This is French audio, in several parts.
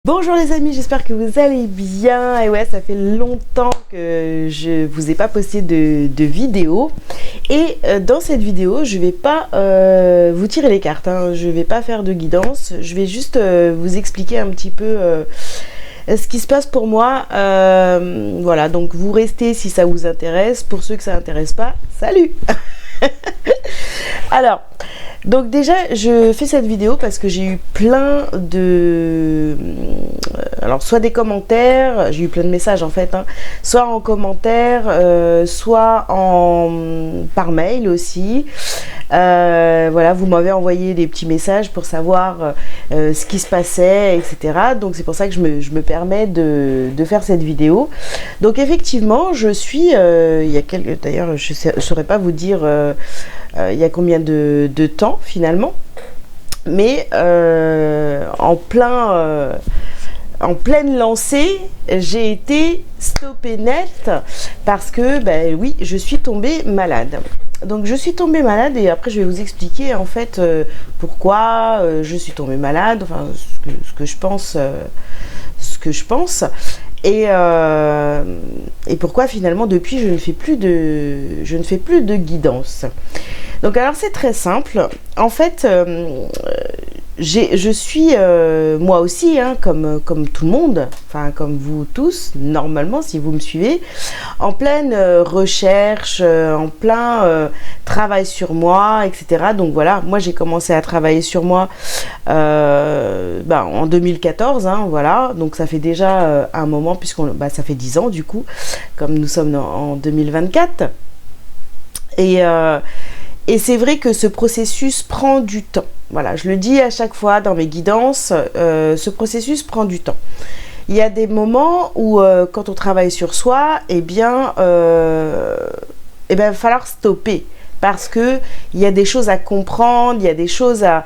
Bonjour les amis, j'espère que vous allez bien. Et ouais, ça fait longtemps que je vous ai pas posté de vidéo. Et dans cette vidéo, je vais pas vous tirer les cartes, hein. Je vais pas faire de guidance. Je vais juste vous expliquer un petit peu ce qui se passe pour moi. Voilà, donc vous restez si ça vous intéresse. Pour ceux que ça intéresse pas, salut. Alors, donc déjà, je fais cette vidéo parce que j'ai eu plein de... alors, soit des commentaires, j'ai eu plein de messages en fait, hein, soit en commentaire, soit par mail aussi. Voilà, vous m'avez envoyé des petits messages pour savoir ce qui se passait, etc. Donc c'est pour ça que je me permets de faire cette vidéo. Donc effectivement, je suis, il y a quelques... D'ailleurs, je ne saurais pas vous dire il y a combien de temps finalement, mais en pleine lancée, j'ai été stoppée net parce que, ben oui, je suis tombée malade. Donc je suis tombée malade et après je vais vous expliquer en fait pourquoi je suis tombée malade, enfin ce que je pense, et pourquoi finalement depuis je ne fais plus de guidance. Donc alors c'est très simple, en fait je suis moi aussi, hein, comme tout le monde, enfin comme vous tous, normalement si vous me suivez, en pleine recherche, en plein travail sur moi, etc. Donc voilà, moi j'ai commencé à travailler sur moi en 2014, hein, voilà, donc ça fait déjà un moment, ça fait 10 ans du coup, comme nous sommes en 2024. Et c'est vrai que ce processus prend du temps. Voilà, je le dis à chaque fois dans mes guidances, ce processus prend du temps. Il y a des moments où, quand on travaille sur soi, il va falloir stopper. Parce que il y a des choses à comprendre, il y a des choses à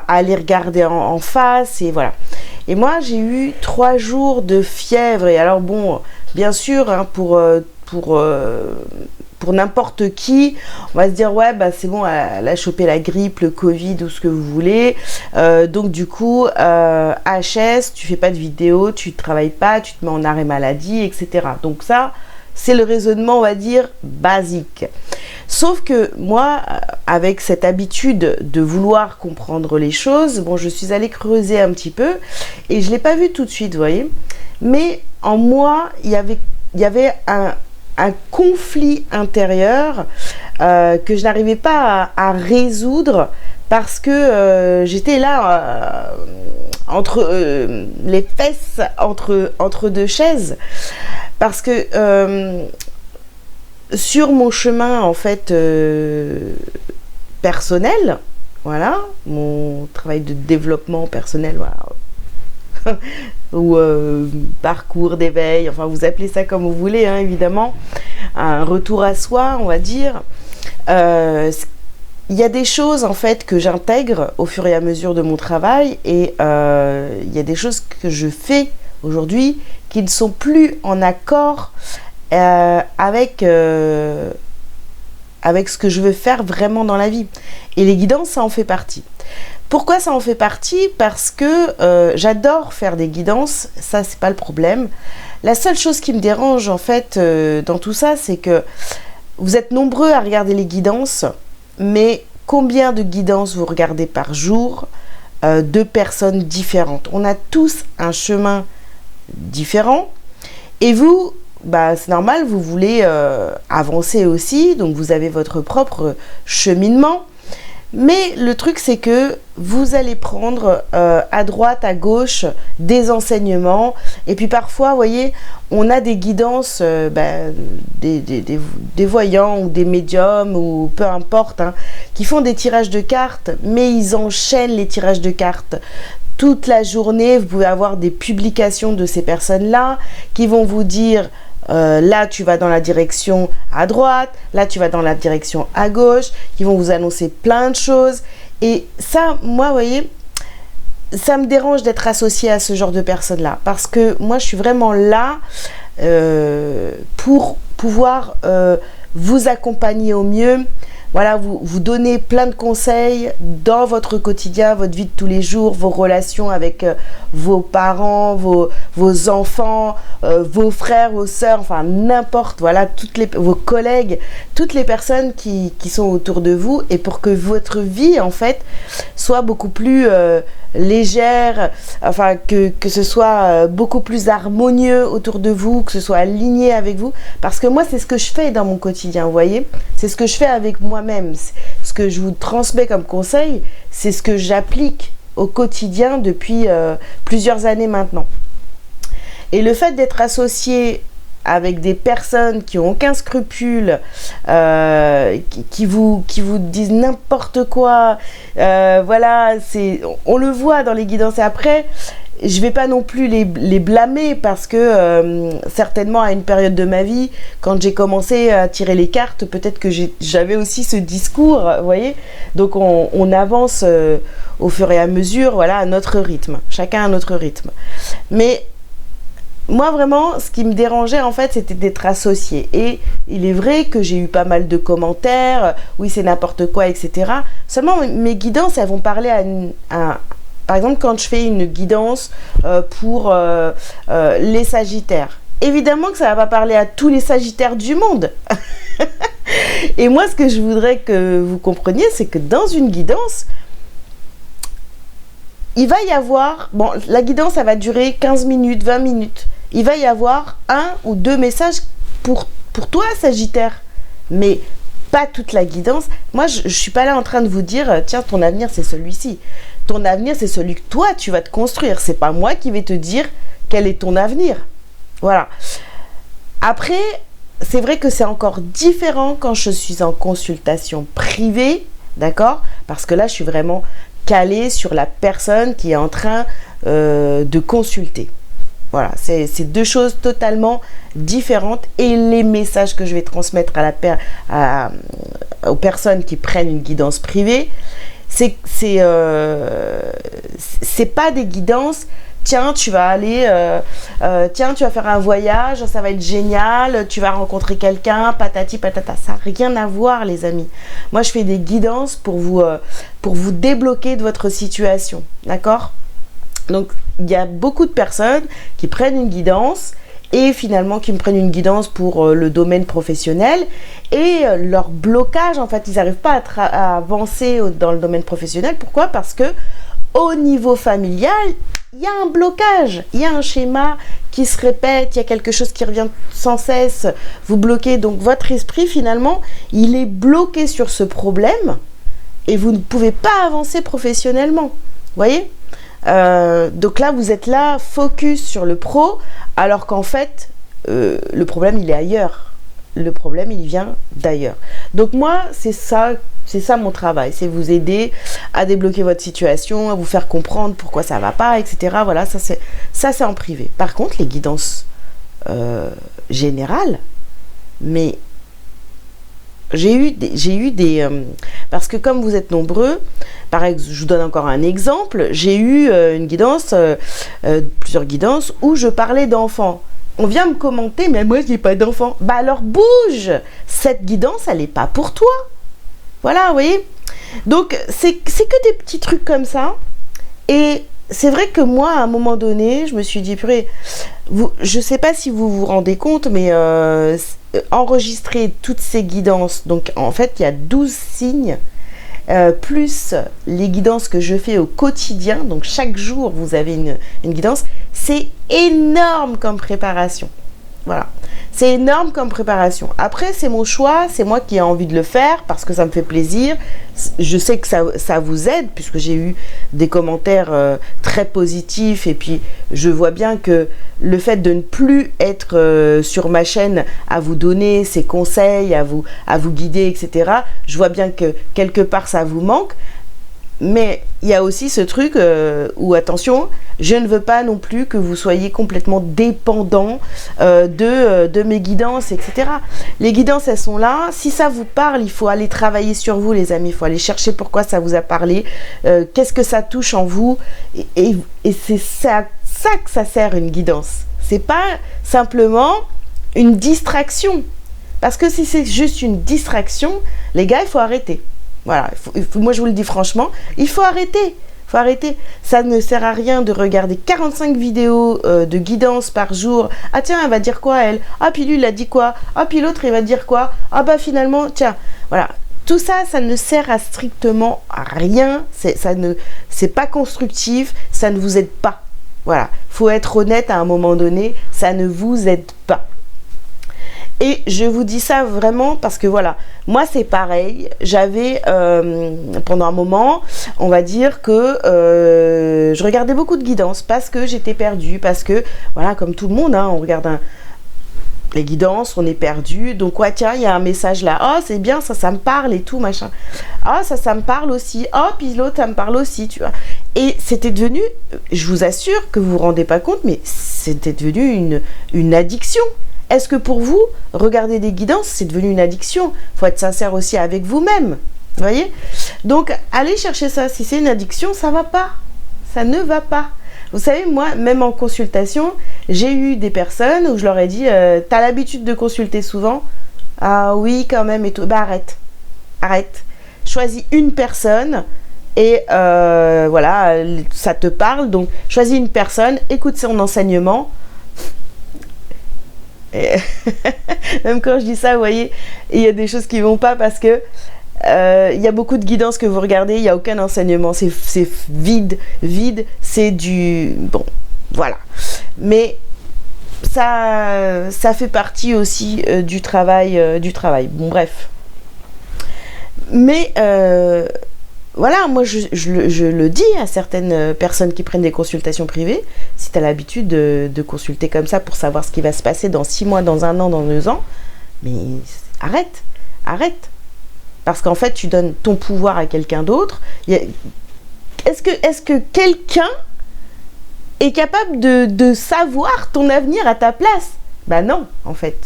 aller regarder en face, et voilà. Et moi, j'ai eu 3 jours de fièvre. Et alors bon, bien sûr, hein, pour n'importe qui, on va se dire ouais bah c'est bon, elle a chopé la grippe, le Covid ou ce que vous voulez, donc du coup HS, tu fais pas de vidéo, tu travailles pas, tu te mets en arrêt maladie, etc. Donc ça c'est le raisonnement, on va dire, basique. Sauf que moi, avec cette habitude de vouloir comprendre les choses, bon, je suis allée creuser un petit peu et je l'ai pas vu tout de suite, vous voyez, mais en moi il y avait un conflit intérieur que je n'arrivais pas à résoudre parce que j'étais là entre les fesses, entre deux chaises, parce que sur mon chemin en fait personnel, voilà, mon travail de développement personnel, voilà, ou parcours d'éveil, enfin vous appelez ça comme vous voulez, hein, évidemment, un retour à soi, on va dire. Il y a des choses en fait que j'intègre au fur et à mesure de mon travail, et il y a des choses que je fais aujourd'hui qui ne sont plus en accord avec ce que je veux faire vraiment dans la vie. Et les guidances, ça en fait partie. Pourquoi ça en fait partie? Parce que j'adore faire des guidances, ça c'est pas le problème. La seule chose qui me dérange en fait dans tout ça, c'est que vous êtes nombreux à regarder les guidances, mais combien de guidances vous regardez par jour de personnes différentes? On a tous un chemin différent, et vous, bah, c'est normal, vous voulez avancer aussi, donc vous avez votre propre cheminement. Mais le truc, c'est que vous allez prendre à droite, à gauche, des enseignements. Et puis parfois, vous voyez, on a des guidances, des voyants ou des médiums, ou peu importe, hein, qui font des tirages de cartes, mais ils enchaînent les tirages de cartes. Toute la journée, vous pouvez avoir des publications de ces personnes-là qui vont vous dire... là tu vas dans la direction à droite, là tu vas dans la direction à gauche, qui vont vous annoncer plein de choses. Et ça, moi, vous voyez, ça me dérange d'être associée à ce genre de personnes là, parce que moi je suis vraiment là pour pouvoir vous accompagner au mieux voilà, vous donnez plein de conseils dans votre quotidien, votre vie de tous les jours, vos relations avec vos parents, vos enfants, vos frères, vos sœurs, enfin n'importe, voilà, vos collègues, toutes les personnes qui sont autour de vous, et pour que votre vie, en fait, soit beaucoup plus légère, enfin que ce soit beaucoup plus harmonieux autour de vous, que ce soit aligné avec vous, parce que moi c'est ce que je fais dans mon quotidien, vous voyez, c'est ce que je fais avec moi-même, ce que je vous transmets comme conseil, c'est ce que j'applique au quotidien depuis plusieurs années maintenant. Et le fait d'être associé avec des personnes qui n'ont aucun scrupule, qui vous disent n'importe quoi, voilà, on le voit dans les guidances. Et après, je vais pas non plus les blâmer parce que certainement à une période de ma vie, quand j'ai commencé à tirer les cartes, peut-être que j'avais aussi ce discours, vous voyez. Donc on avance au fur et à mesure, voilà, à notre rythme, chacun à notre rythme. Mais moi, vraiment, ce qui me dérangeait, en fait, c'était d'être associée. Et il est vrai que j'ai eu pas mal de commentaires, oui, c'est n'importe quoi, etc. Seulement, mes guidances, elles vont parler par exemple, quand je fais une guidance pour les Sagittaires. Évidemment que ça va pas parler à tous les Sagittaires du monde. Et moi, ce que je voudrais que vous compreniez, c'est que dans une guidance, il va y avoir, bon, la guidance, ça va durer 15 minutes, 20 minutes. Il va y avoir 1 ou 2 messages pour toi, Sagittaire. Mais pas toute la guidance. Moi, je ne suis pas là en train de vous dire, tiens, ton avenir, c'est celui-ci. Ton avenir, c'est celui que toi, tu vas te construire. C'est pas moi qui vais te dire quel est ton avenir. Voilà. Après, c'est vrai que c'est encore différent quand je suis en consultation privée, d'accord? Parce que là, je suis vraiment calée sur la personne qui est en train de consulter. Voilà, c'est 2 choses totalement différentes, et les messages que je vais transmettre aux personnes qui prennent une guidance privée, c'est pas des guidances. Tiens, tu vas aller, tiens, tu vas faire un voyage, ça va être génial, tu vas rencontrer quelqu'un, patati patata. Ça n'a rien à voir, les amis. Moi, je fais des guidances pour vous débloquer de votre situation, d'accord? Donc, il y a beaucoup de personnes qui prennent une guidance et finalement qui me prennent une guidance pour le domaine professionnel, et leur blocage, en fait, ils n'arrivent pas à avancer dans le domaine professionnel. Pourquoi? Parce que au niveau familial, il y a un blocage, il y a un schéma qui se répète, il y a quelque chose qui revient sans cesse, vous bloquez. Donc votre esprit, finalement, il est bloqué sur ce problème et vous ne pouvez pas avancer professionnellement. Vous voyez? Donc là, vous êtes là, focus sur le pro, alors qu'en fait, le problème, il est ailleurs. Le problème, il vient d'ailleurs. Donc moi, c'est ça mon travail, c'est vous aider à débloquer votre situation, à vous faire comprendre pourquoi ça va pas, etc. Voilà, ça c'est en privé. Par contre, les guidances générales, mais j'ai eu des parce que comme vous êtes nombreux, par exemple, je vous donne encore un exemple, j'ai eu une guidance, plusieurs guidances où je parlais d'enfants. On vient me commenter, mais moi j'ai pas d'enfant. Bah alors bouge, cette guidance, elle n'est pas pour toi. Voilà, vous voyez. Donc c'est que des petits trucs comme ça. Et c'est vrai que moi, à un moment donné, je me suis dit, purée, je sais pas si vous vous rendez compte, mais enregistrer toutes ces guidances, donc en fait il y a 12 signes, plus les guidances que je fais au quotidien, donc chaque jour vous avez une guidance, c'est énorme comme préparation. Voilà, c'est énorme comme préparation. Après, c'est mon choix, c'est moi qui ai envie de le faire parce que ça me fait plaisir. Je sais que ça vous aide puisque j'ai eu des commentaires très positifs, et puis je vois bien que le fait de ne plus être sur ma chaîne à vous donner ces conseils, à vous guider, etc., je vois bien que quelque part ça vous manque. Mais il y a aussi ce truc où, attention, je ne veux pas non plus que vous soyez complètement dépendant de mes guidances, etc. Les guidances, elles sont là. Si ça vous parle, il faut aller travailler sur vous, les amis. Il faut aller chercher pourquoi ça vous a parlé, qu'est-ce que ça touche en vous. Et c'est ça que ça sert, une guidance. C'est pas simplement une distraction. Parce que si c'est juste une distraction, Les gars, il faut arrêter. Voilà, moi je vous le dis franchement, il faut arrêter. Faut arrêter. Ça ne sert à rien de regarder 45 vidéos de guidance par jour. Ah tiens, elle va dire quoi elle? Ah puis lui il a dit quoi? Ah puis l'autre il va dire quoi? Ah bah finalement, tiens, voilà. Tout ça, ça ne sert à strictement à rien. C'est pas constructif, ça ne vous aide pas. Voilà, faut être honnête à un moment donné, ça ne vous aide pas. Et je vous dis ça vraiment parce que voilà, moi c'est pareil, j'avais pendant un moment, on va dire que je regardais beaucoup de guidance parce que j'étais perdue, parce que voilà, comme tout le monde, hein, on regarde les guidances, on est perdu, donc ouais tiens, il y a un message là, oh c'est bien, ça me parle et tout, machin, ah ça me parle aussi, oh puis l'autre ça me parle aussi, tu vois. Et c'était devenu, je vous assure que vous vous rendez pas compte, mais c'était devenu une addiction. Est-ce que pour vous, regarder des guidances, c'est devenu une addiction? Il faut être sincère aussi avec vous-même. Vous voyez? Donc, allez chercher ça. Si c'est une addiction, ça ne va pas. Ça ne va pas. Vous savez, moi, même en consultation, j'ai eu des personnes où je leur ai dit t'as l'habitude de consulter souvent? Ah oui, quand même, et tout. Bah, arrête. Arrête. Choisis une personne et voilà, ça te parle. Donc, choisis une personne, écoute son enseignement. Et même quand je dis ça, vous voyez, il y a des choses qui vont pas parce que il y a beaucoup de guidance que vous regardez, il n'y a aucun enseignement, c'est vide, c'est du... Bon, voilà. Mais ça fait partie aussi du travail. Bon, bref. Mais... voilà, moi je le dis à certaines personnes qui prennent des consultations privées, si tu as l'habitude de consulter comme ça pour savoir ce qui va se passer dans 6 mois, dans 1 an, dans 2 ans, mais arrête. Parce qu'en fait, tu donnes ton pouvoir à quelqu'un d'autre. Est-ce que quelqu'un est capable de savoir ton avenir à ta place? Bah non, en fait.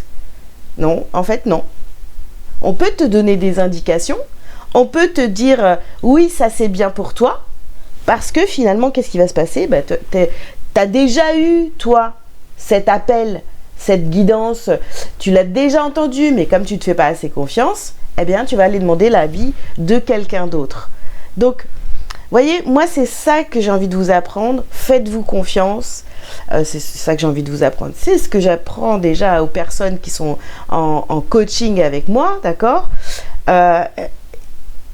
Non, en fait, non. On peut te donner des indications. On peut te dire oui, ça c'est bien pour toi, parce que finalement, qu'est-ce qui va se passer? Bah, t'as déjà eu, toi, cet appel, cette guidance, tu l'as déjà entendu, mais comme tu ne te fais pas assez confiance, eh bien, tu vas aller demander l'avis de quelqu'un d'autre. Donc, voyez, moi, c'est ça que j'ai envie de vous apprendre. Faites-vous confiance. C'est ça que j'ai envie de vous apprendre. C'est ce que j'apprends déjà aux personnes qui sont en coaching avec moi, d'accord?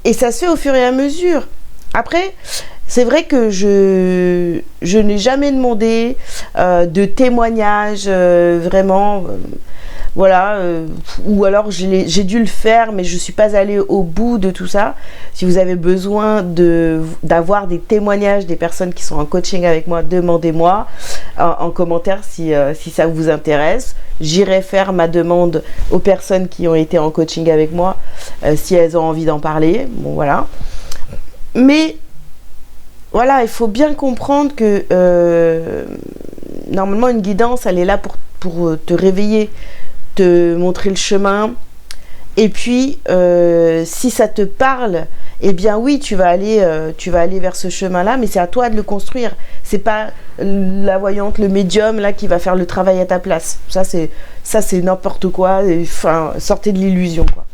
Et ça se fait au fur et à mesure. Après, c'est vrai que je n'ai jamais demandé de témoignage vraiment, voilà, ou alors j'ai dû le faire, mais je ne suis pas allée au bout de tout ça. Si vous avez besoin d'avoir des témoignages des personnes qui sont en coaching avec moi, demandez-moi en commentaire si ça vous intéresse. J'irai faire ma demande aux personnes qui ont été en coaching avec moi si elles ont envie d'en parler. Bon, voilà. Mais voilà, il faut bien comprendre que normalement une guidance, elle est là pour te réveiller, te montrer le chemin. Et puis, si ça te parle, eh bien oui, tu vas aller vers ce chemin-là, mais c'est à toi de le construire. C'est pas la voyante, le médium là qui va faire le travail à ta place. Ça c'est n'importe quoi. Enfin, sortez de l'illusion, quoi.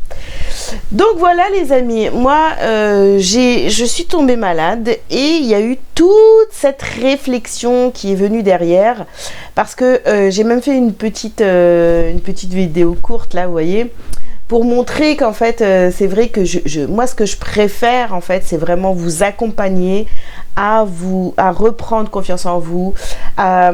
Donc voilà les amis, moi je suis tombée malade et il y a eu toute cette réflexion qui est venue derrière, parce que j'ai même fait une petite vidéo courte là, vous voyez, pour montrer qu'en fait c'est vrai que moi ce que je préfère en fait, c'est vraiment vous accompagner à reprendre confiance en vous, à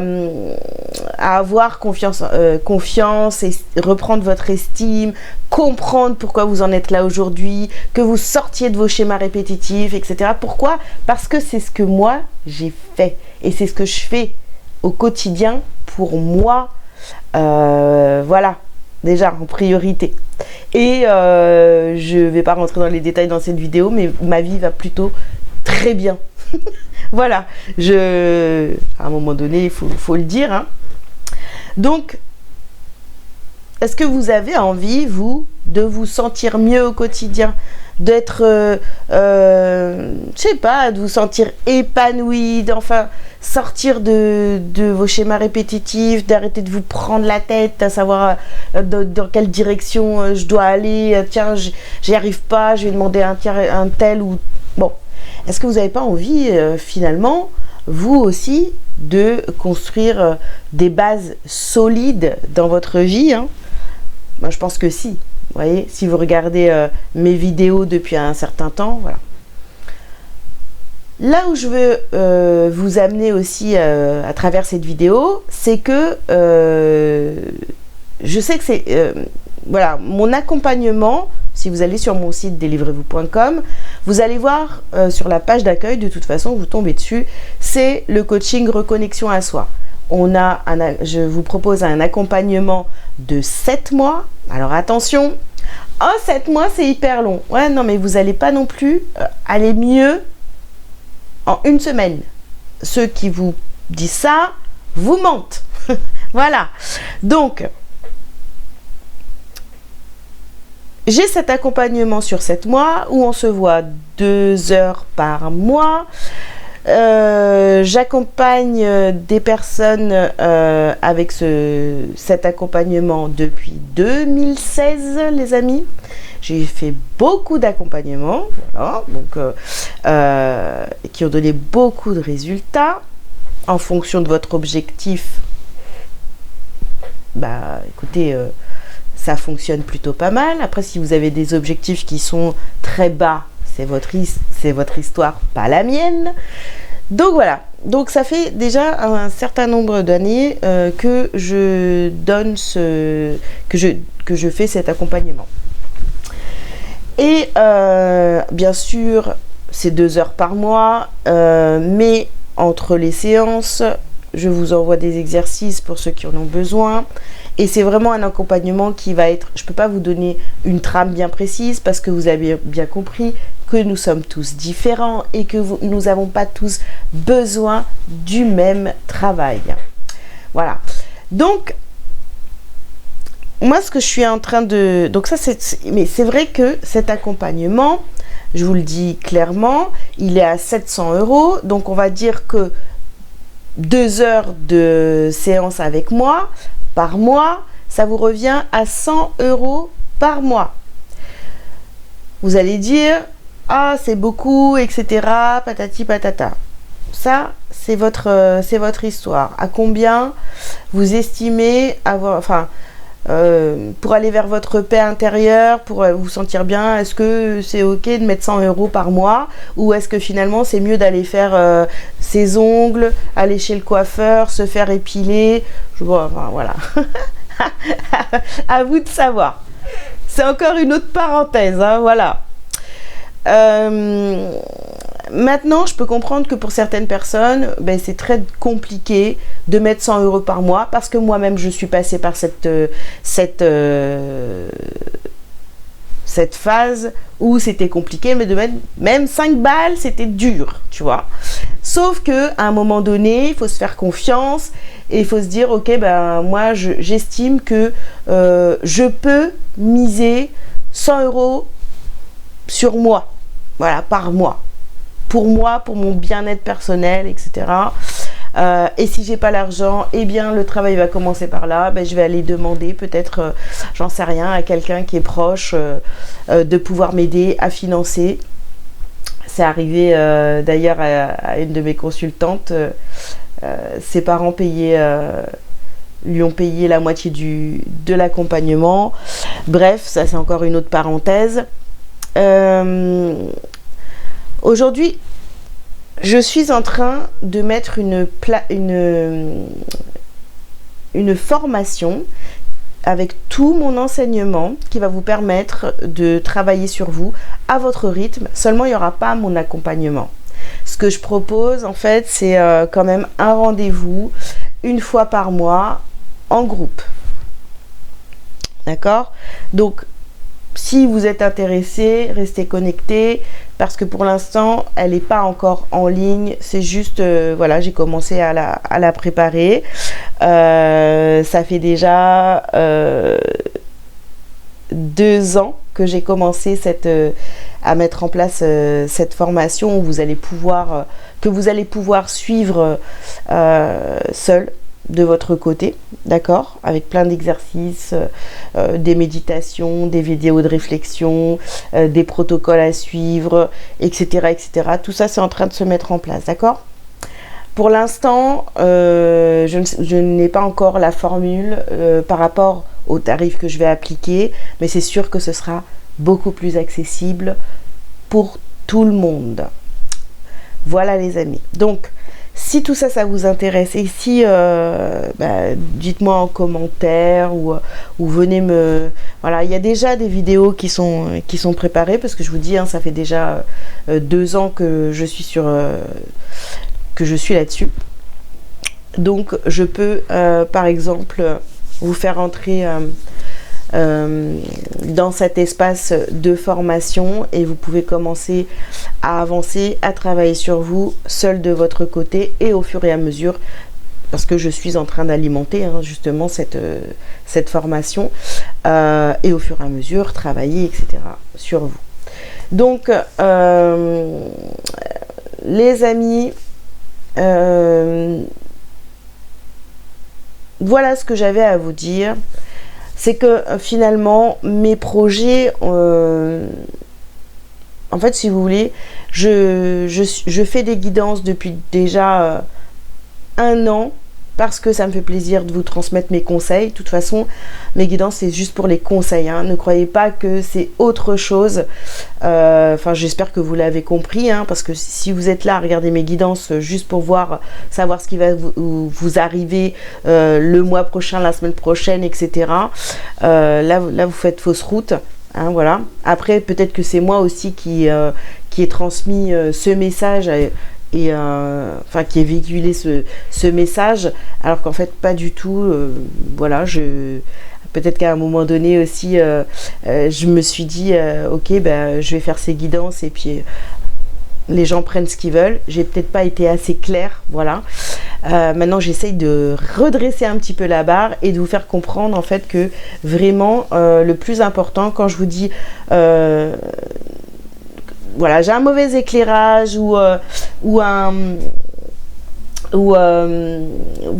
avoir confiance et reprendre votre estime, comprendre pourquoi vous en êtes là aujourd'hui, que vous sortiez de vos schémas répétitifs, etc. Pourquoi? Parce que c'est ce que moi j'ai fait et c'est ce que je fais au quotidien pour moi, voilà, déjà en priorité. Et je vais pas rentrer dans les détails dans cette vidéo, mais ma vie va plutôt très bien. Voilà, à un moment donné, il faut le dire, hein. Donc, est-ce que vous avez envie, vous, de vous sentir mieux au quotidien, d'être, je sais pas, de vous sentir épanoui, d'enfin sortir de vos schémas répétitifs, d'arrêter de vous prendre la tête à savoir dans quelle direction je dois aller, tiens, j'y arrive pas, je vais demander un tel ou... Bon, est-ce que vous n'avez pas envie, finalement, vous aussi, de construire des bases solides dans votre vie, hein? Moi, je pense que si. Vous voyez, si vous regardez mes vidéos depuis un certain temps, voilà. Là où je veux vous amener aussi à travers cette vidéo, c'est que je sais que c'est... voilà, mon accompagnement, si vous allez sur mon site délivrez-vous.com, vous allez voir sur la page d'accueil, de toute façon, vous tombez dessus, c'est le coaching reconnexion à soi. Je vous propose un accompagnement de 7 mois. Alors attention, 7 mois c'est hyper long. Ouais, non, mais vous n'allez pas non plus aller mieux en une semaine. Ceux qui vous disent ça, vous mentent. Voilà. Donc, j'ai cet accompagnement sur 7 mois où on se voit 2 heures par mois. J'accompagne des personnes avec cet accompagnement depuis 2016, les amis. J'ai fait beaucoup d'accompagnements, voilà, donc, qui ont donné beaucoup de résultats. En fonction de votre objectif, bah écoutez, ça fonctionne plutôt pas mal. Après, si vous avez des objectifs qui sont très bas, c'est votre histoire, pas la mienne. Donc voilà, donc ça fait déjà un certain nombre d'années que je donne que je fais cet accompagnement. Et bien sûr, c'est 2 heures par mois, mais entre les séances, je vous envoie des exercices pour ceux qui en ont besoin. Et c'est vraiment un accompagnement qui va être... Je ne peux pas vous donner une trame bien précise parce que vous avez bien compris que nous sommes tous différents et que nous n'avons pas tous besoin du même travail. Voilà. Donc, moi, ce que je suis en train de... Donc ça, mais c'est vrai que cet accompagnement, je vous le dis clairement, il est à 700 €. Donc, on va dire que 2 heures de séance avec moi par mois, ça vous revient à 100 € par mois. Vous allez dire, ah, c'est beaucoup, etc., patati patata. Ça, c'est votre histoire. À combien vous estimez avoir, enfin, pour aller vers votre paix intérieure, pour vous sentir bien, est-ce que c'est ok de mettre 100 € par mois, ou est-ce que finalement c'est mieux d'aller faire ses ongles, aller chez le coiffeur, se faire épiler, enfin, voilà. À vous de savoir. C'est encore une autre parenthèse, hein, voilà. Maintenant, je peux comprendre que pour certaines personnes, ben, c'est très compliqué de mettre 100 € par mois parce que moi-même, je suis passée par cette phase où c'était compliqué, mais de mettre même 5 balles, c'était dur, tu vois. Sauf qu'à un moment donné, il faut se faire confiance et il faut se dire, ok, ben, moi, j'estime que je peux miser 100 € sur moi, voilà, par mois. Pour moi, pour mon bien-être personnel, etc. Et si j'ai pas l'argent, eh bien le travail va commencer par là. Ben, je vais aller demander peut-être, j'en sais rien, à quelqu'un qui est proche de pouvoir m'aider à financer. C'est arrivé d'ailleurs à une de mes consultantes. Ses parents lui ont payé la moitié de l'accompagnement. Bref, ça c'est encore une autre parenthèse. Aujourd'hui, je suis en train de mettre une formation avec tout mon enseignement qui va vous permettre de travailler sur vous à votre rythme. Seulement, il n'y aura pas mon accompagnement. Ce que je propose, en fait, c'est quand même un rendez-vous une fois par mois en groupe. D'accord ? Donc, si vous êtes intéressé, restez connectés parce que pour l'instant, elle n'est pas encore en ligne. C'est juste, voilà, j'ai commencé à la préparer. Ça fait déjà 2 ans que j'ai commencé à mettre en place cette formation où que vous allez pouvoir suivre seul de votre côté, d'accord, avec plein d'exercices, des méditations, des vidéos de réflexion, des protocoles à suivre, etc., etc. Tout ça, c'est en train de se mettre en place, d'accord? Pour l'instant, je n'ai pas encore la formule par rapport au tarif que je vais appliquer, mais c'est sûr que ce sera beaucoup plus accessible pour tout le monde. Voilà les amis. Donc, si tout ça, ça vous intéresse, et si, dites-moi en commentaire ou venez me... Voilà, il y a déjà des vidéos qui sont préparées, parce que je vous dis, hein, ça fait déjà 2 ans que je suis là-dessus. Donc, je peux, par exemple, vous faire entrer dans cet espace de formation et vous pouvez commencer à avancer, à travailler sur vous seul de votre côté et au fur et à mesure, parce que je suis en train d'alimenter justement cette formation et au fur et à mesure travailler, etc. sur vous. Donc, les amis, voilà ce que j'avais à vous dire. C'est que finalement, mes projets, en fait, si vous voulez, je fais des guidances depuis déjà 1 an, parce que ça me fait plaisir de vous transmettre mes conseils. De toute façon, mes guidances, c'est juste pour les conseils, hein. Ne croyez pas que c'est autre chose. Enfin, j'espère que vous l'avez compris, hein, parce que si vous êtes là à regarder mes guidances juste pour savoir ce qui va vous arriver le mois prochain, la semaine prochaine, etc., là, vous faites fausse route. Hein, voilà. Après, peut-être que c'est moi aussi qui ai transmis ce message et qui ai véhiculé ce message, alors qu'en fait pas du tout. Voilà, peut-être qu'à un moment donné aussi, je me suis dit ok, je vais faire ces guidances et puis les gens prennent ce qu'ils veulent. J'ai peut-être pas été assez claire, voilà. Maintenant, j'essaye de redresser un petit peu la barre et de vous faire comprendre en fait que vraiment le plus important, quand je vous dis voilà, j'ai un mauvais éclairage ou vous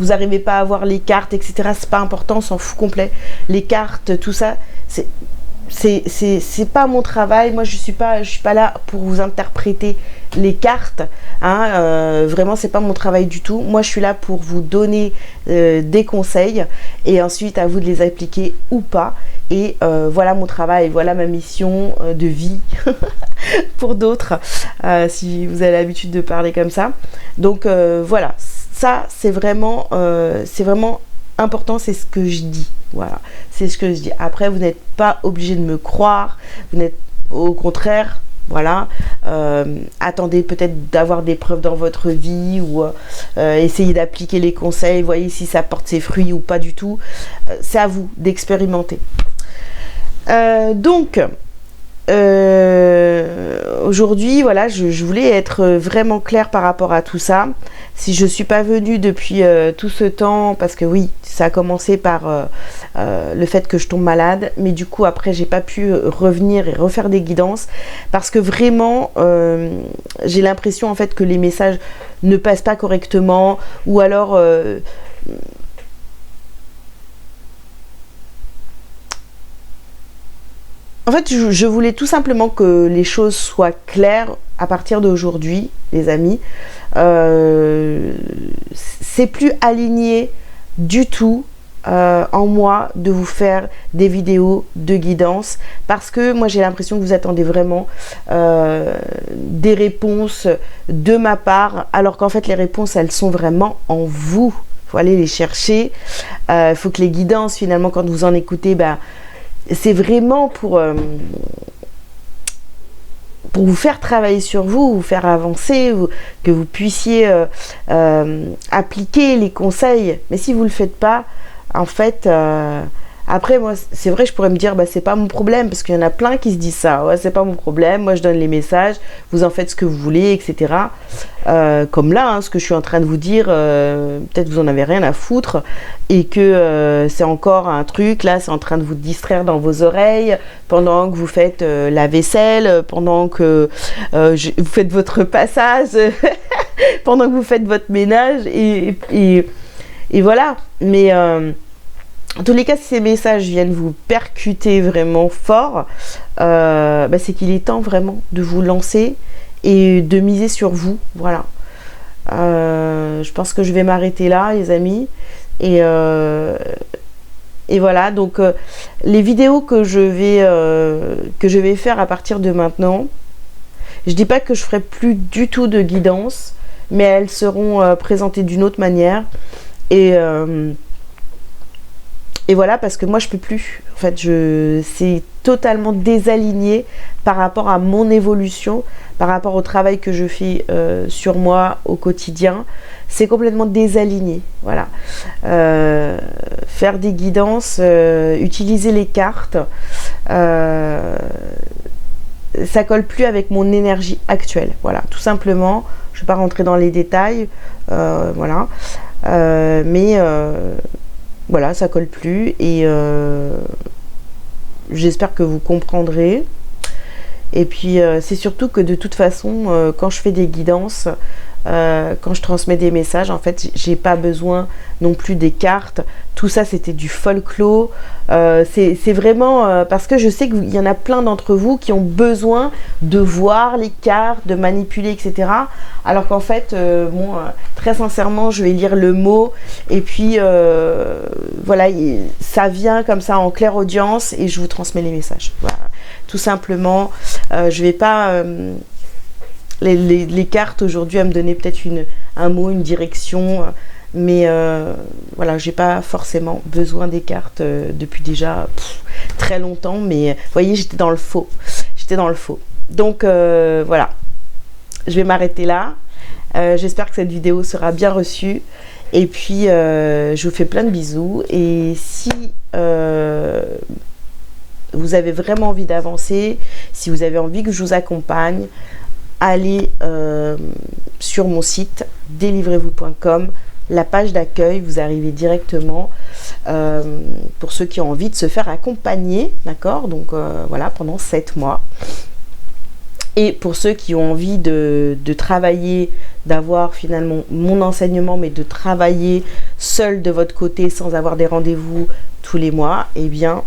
n'arrivez pas à voir les cartes, etc. C'est pas important, on s'en fout complet. Les cartes, tout ça, c'est pas mon travail. Moi, je suis pas là pour vous interpréter les cartes, hein. Vraiment, c'est pas mon travail du tout. Moi, je suis là pour vous donner des conseils et ensuite à vous de les appliquer ou pas. Et voilà mon travail, voilà ma mission de vie pour d'autres, si vous avez l'habitude de parler comme ça. Donc voilà, ça c'est vraiment important, c'est ce que je dis. Voilà, c'est ce que je dis. Après, vous n'êtes pas obligé de me croire, vous n'êtes au contraire. Voilà, attendez peut-être d'avoir des preuves dans votre vie ou essayez d'appliquer les conseils, voyez si ça porte ses fruits ou pas du tout. C'est à vous d'expérimenter. Donc, aujourd'hui, voilà, je voulais être vraiment claire par rapport à tout ça. Si je ne suis pas venue depuis tout ce temps, parce que oui, ça a commencé par le fait que je tombe malade, mais du coup, après, j'ai pas pu revenir et refaire des guidances, parce que vraiment, j'ai l'impression, en fait, que les messages ne passent pas correctement, ou alors... En fait, je voulais tout simplement que les choses soient claires à partir d'aujourd'hui, les amis. C'est plus aligné du tout en moi de vous faire des vidéos de guidance, parce que moi j'ai l'impression que vous attendez vraiment des réponses de ma part, alors qu'en fait les réponses elles sont vraiment en vous. Il faut aller les chercher. Il faut que les guidances finalement, quand vous en écoutez, c'est vraiment pour vous faire travailler sur vous, vous faire avancer, que vous puissiez appliquer les conseils. Mais si vous ne le faites pas, en fait, Après, moi, c'est vrai, je pourrais me dire, bah, c'est pas mon problème, parce qu'il y en a plein qui se disent ça. Ouais, c'est pas mon problème, moi je donne les messages, vous en faites ce que vous voulez, etc. Comme là, hein, ce que je suis en train de vous dire, peut-être vous en avez rien à foutre, et que c'est encore un truc, là, c'est en train de vous distraire dans vos oreilles, pendant que vous faites la vaisselle, pendant que vous faites votre passage, pendant que vous faites votre ménage, et voilà. Mais en tous les cas, si ces messages viennent vous percuter vraiment fort, bah, c'est qu'il est temps vraiment de vous lancer et de miser sur vous. Voilà. Je pense que je vais m'arrêter là, les amis. Et voilà, donc les vidéos que je vais faire à partir de maintenant, je dis pas que je ferai plus du tout de guidance, mais elles seront présentées d'une autre manière. Et voilà, parce que moi je peux plus. En fait, c'est totalement désaligné par rapport à mon évolution, par rapport au travail que je fais sur moi au quotidien. C'est complètement désaligné. Voilà. Faire des guidances, utiliser les cartes, ça colle plus avec mon énergie actuelle. Voilà, tout simplement. Je ne vais pas rentrer dans les détails. Voilà. Mais voilà, ça colle plus, et j'espère que vous comprendrez. Et puis c'est surtout que de toute façon, quand je fais des guidances, quand je transmets des messages, en fait, j'ai pas besoin non plus des cartes. Tout ça, c'était du folklore. C'est vraiment parce que je sais qu'il y en a plein d'entre vous qui ont besoin de voir les cartes, de manipuler, etc. Alors qu'en fait, bon, très sincèrement, je vais lire le mot, et puis voilà, ça vient comme ça en claire audience, et je vous transmets les messages. Voilà, tout simplement. Je vais pas les cartes aujourd'hui à me donner peut-être un mot, une direction, mais voilà, j'ai pas forcément besoin des cartes depuis déjà très longtemps, mais vous voyez, j'étais dans le faux. Donc voilà, je vais m'arrêter là. J'espère que cette vidéo sera bien reçue, et puis je vous fais plein de bisous, et si vous avez vraiment envie d'avancer, si vous avez envie que je vous accompagne, allez sur mon site delivrez-vous.com, la page d'accueil, vous arrivez directement pour ceux qui ont envie de se faire accompagner, d'accord, donc voilà, pendant 7 mois. Et pour ceux qui ont envie de travailler, d'avoir finalement mon enseignement, mais de travailler seul de votre côté sans avoir des rendez-vous tous les mois, eh bien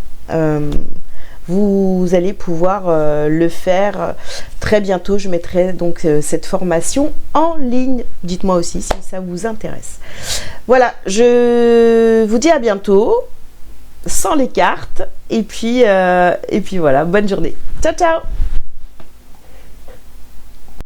vous allez pouvoir le faire très bientôt. Je mettrai donc cette formation en ligne. Dites-moi aussi si ça vous intéresse. Voilà, je vous dis à bientôt, sans les cartes. Et puis voilà, bonne journée. Ciao, ciao!